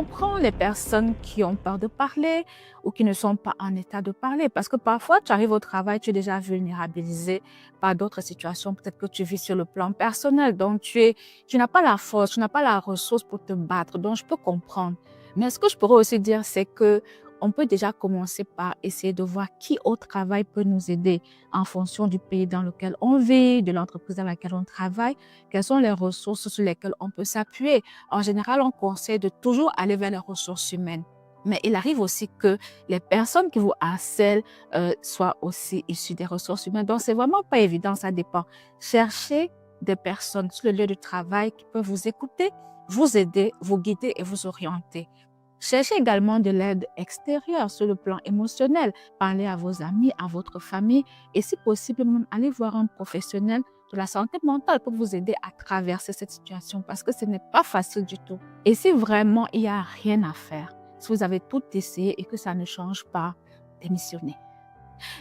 Comprends les personnes qui ont peur de parler ou qui ne sont pas en état de parler. Parce que parfois, tu arrives au travail, tu es déjà vulnérabilisé par d'autres situations. Peut-être que tu vis sur le plan personnel. Donc, tu n'as pas la force, tu n'as pas la ressource pour te battre. Donc, je peux comprendre. Mais ce que je pourrais aussi dire, c'est que on peut déjà commencer par essayer de voir qui au travail peut nous aider en fonction du pays dans lequel on vit, de l'entreprise dans laquelle on travaille, quelles sont les ressources sur lesquelles on peut s'appuyer. En général, on conseille de toujours aller vers les ressources humaines. Mais il arrive aussi que les personnes qui vous harcèlent soient aussi issues des ressources humaines. Donc, c'est vraiment pas évident, ça dépend. Cherchez des personnes sur le lieu de travail qui peuvent vous écouter, vous aider, vous guider et vous orienter. Cherchez également de l'aide extérieure sur le plan émotionnel. Parlez à vos amis, à votre famille et si possible, même allez voir un professionnel de la santé mentale pour vous aider à traverser cette situation parce que ce n'est pas facile du tout. Et si vraiment il n'y a rien à faire, si vous avez tout essayé et que ça ne change pas, démissionnez.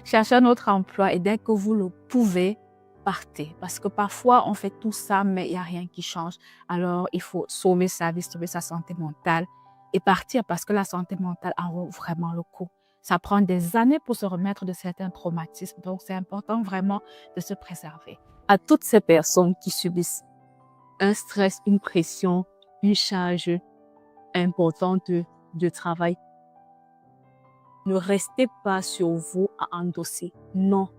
Cherchez un autre emploi et dès que vous le pouvez, partez. Parce que parfois, on fait tout ça, mais il n'y a rien qui change. Alors, il faut sauver sa vie, sauver sa santé mentale et partir parce que la santé mentale en vaut vraiment le coup. Ça prend des années pour se remettre de certains traumatismes. Donc, c'est important vraiment de se préserver. À toutes ces personnes qui subissent un stress, une pression, une charge importante de travail, ne restez pas sur vous à endosser. Non.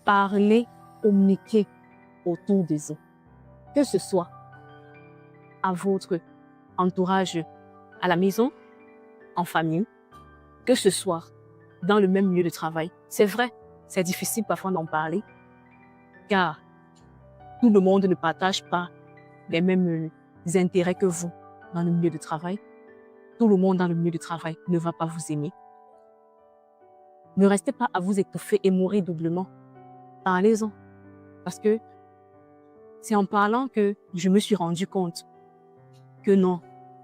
Parlez, communiquez autour des autres. Que ce soit à votre entourage à la maison, en famille, que ce soit dans le même lieu de travail. C'est vrai, c'est difficile parfois d'en parler, car tout le monde ne partage pas les mêmes intérêts que vous dans le milieu de travail. Tout le monde dans le milieu de travail ne va pas vous aimer. Ne restez pas à vous étouffer et mourir doublement. Parlez-en. Parce que c'est en parlant que je me suis rendu compte que non,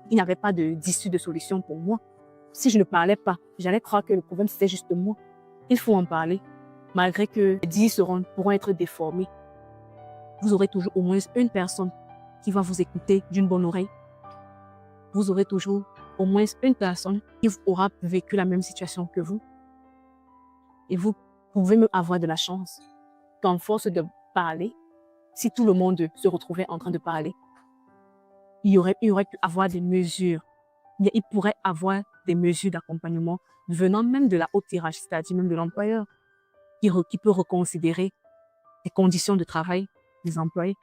il n'y avait pas d'issue de solution pour moi. Si je ne parlais pas, j'allais croire que le problème c'était juste moi. Il faut en parler. Malgré que les dits pourront être déformés, vous aurez toujours au moins une personne qui va vous écouter d'une bonne oreille. Vous aurez toujours au moins une personne qui aura vécu la même situation que vous. Et vous pouvez même avoir de la chance qu'en force de parler, si tout le monde se retrouvait en train de parler, il y aurait pu avoir des mesures. Il pourrait avoir des mesures d'accompagnement venant même de la haute hiérarchie, c'est-à-dire même de l'employeur, qui peut reconsidérer les conditions de travail des employés.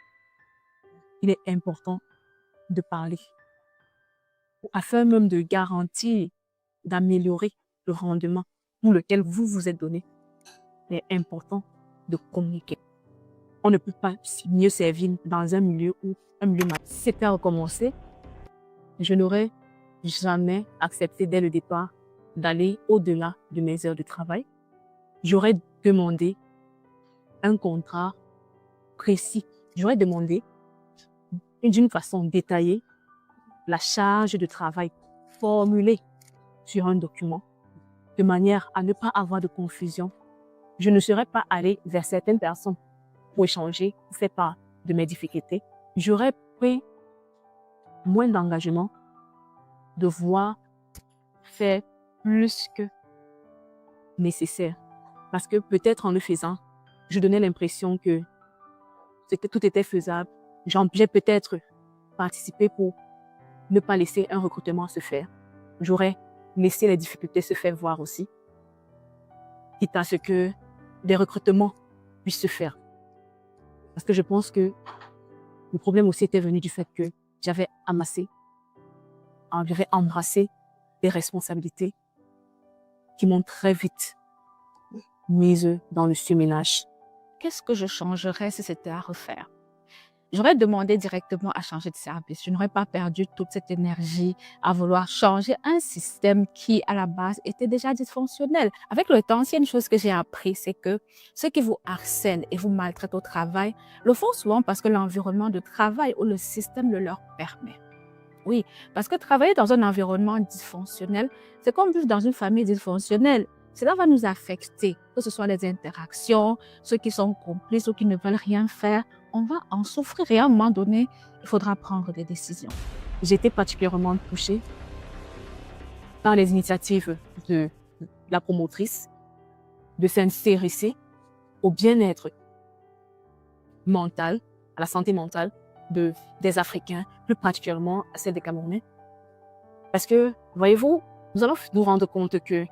Il est important de parler afin même de garantir, d'améliorer le rendement pour lequel vous vous êtes donné. Il est important de communiquer. On ne peut pas mieux servir dans un milieu où un milieu mal. Si c'était à recommencer, je n'aurais jamais accepté dès le départ d'aller au-delà de mes heures de travail. J'aurais demandé un contrat précis. J'aurais demandé d'une façon détaillée la charge de travail formulée sur un document de manière à ne pas avoir de confusion. Je ne serais pas allée vers certaines personnes pour échanger, pour faire part de mes difficultés. J'aurais pris moins d'engagement, de voir faire plus que nécessaire. Parce que peut-être en le faisant, je donnais l'impression que tout était faisable. J'ai peut-être participé pour ne pas laisser un recrutement se faire. J'aurais laissé les difficultés se faire voir aussi, quitte à ce que des recrutements puissent se faire. Parce que je pense que le problème aussi était venu du fait que j'avais embrassé des responsabilités qui m'ont très vite mise dans le surménage. Qu'est-ce que je changerais si c'était à refaire? J'aurais demandé directement à changer de service. Je n'aurais pas perdu toute cette énergie à vouloir changer un système qui, à la base, était déjà dysfonctionnel. Avec le temps, il y a une chose que j'ai appris, c'est que ceux qui vous harcèlent et vous maltraitent au travail le font souvent parce que l'environnement de travail ou le système le leur permet. Oui, parce que travailler dans un environnement dysfonctionnel, c'est comme vivre dans une famille dysfonctionnelle. Cela va nous affecter, que ce soit les interactions, ceux qui sont complices ou qui ne veulent rien faire. On va en souffrir et à un moment donné, il faudra prendre des décisions. j'ai été particulièrement touchée par les initiatives de la promotrice de s'intéresser au bien-être mental, à la santé mentale des Africains, plus particulièrement à celle des Camerounais. Parce que, voyez-vous, nous allons nous rendre compte que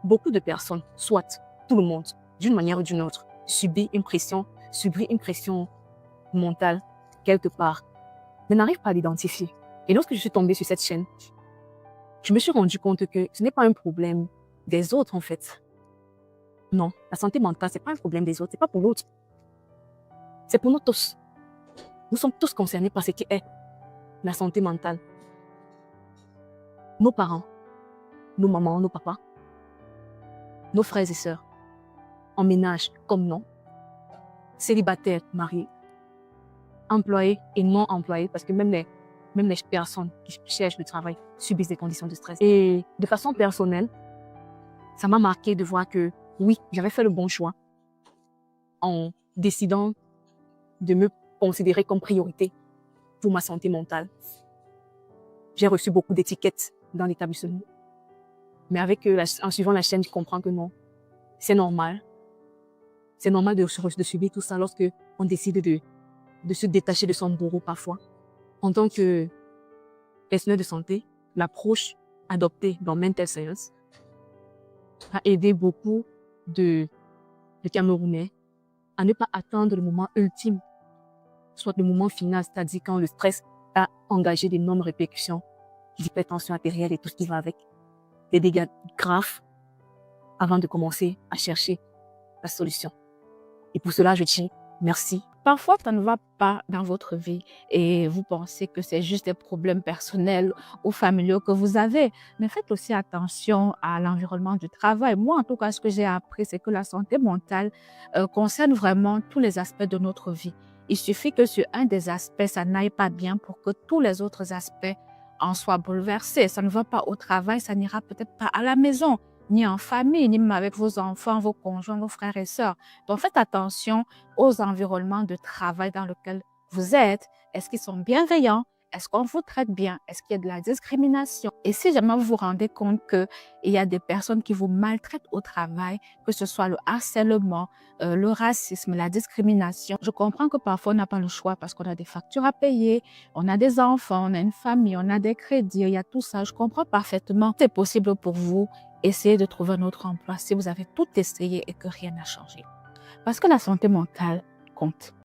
beaucoup de personnes, soit tout le monde, d'une manière ou d'une autre, subit une pression mentale quelque part, mais n'arrive pas à l'identifier. Et lorsque je suis tombée sur cette chaîne, je me suis rendu compte que ce n'est pas un problème des autres, en fait. Non, la santé mentale, c'est pas un problème des autres, c'est pas pour l'autre. C'est pour nous tous. Nous sommes tous concernés par ce qui est la santé mentale. Nos parents, nos mamans, nos papas, nos frères et sœurs, en ménage comme non, célibataires, mariés, employés et non employés, parce que même les personnes qui cherchent le travail subissent des conditions de stress. Et de façon personnelle, ça m'a marqué de voir que oui, j'avais fait le bon choix en décidant de me considérer comme priorité pour ma santé mentale. J'ai reçu beaucoup d'étiquettes dans l'établissement. Mais en suivant la chaîne, je comprends que non, c'est normal. C'est normal de subir tout ça lorsque on décide de se détacher de son bourreau parfois. En tant que personnel de santé, l'approche adoptée dans Mental Science a aidé beaucoup de Camerounais à ne pas attendre le moment ultime, soit le moment final, c'est-à-dire quand le stress a engagé d'énormes répercussions, d'hypertension artérielle et tout ce qui va avec, des dégâts graves, avant de commencer à chercher la solution. Et pour cela, je dis merci. Parfois, ça ne va pas dans votre vie et vous pensez que c'est juste des problèmes personnels ou familiaux que vous avez. Mais faites aussi attention à l'environnement du travail. Moi, en tout cas, ce que j'ai appris, c'est que la santé mentale concerne vraiment tous les aspects de notre vie. Il suffit que sur un des aspects, ça n'aille pas bien pour que tous les autres aspects en soient bouleversés. Ça ne va pas au travail, ça n'ira peut-être pas à la maison, ni en famille, ni même avec vos enfants, vos conjoints, vos frères et sœurs. Donc, faites attention aux environnements de travail dans lesquels vous êtes. Est-ce qu'ils sont bienveillants? Est-ce qu'on vous traite bien? Est-ce qu'il y a de la discrimination? Et si jamais vous vous rendez compte qu'il y a des personnes qui vous maltraitent au travail, que ce soit le harcèlement, le racisme, la discrimination, je comprends que parfois on n'a pas le choix parce qu'on a des factures à payer, on a des enfants, on a une famille, on a des crédits, il y a tout ça. Je comprends parfaitement. C'est possible pour vous. Essayez de trouver un autre emploi si vous avez tout essayé et que rien n'a changé. Parce que la santé mentale compte.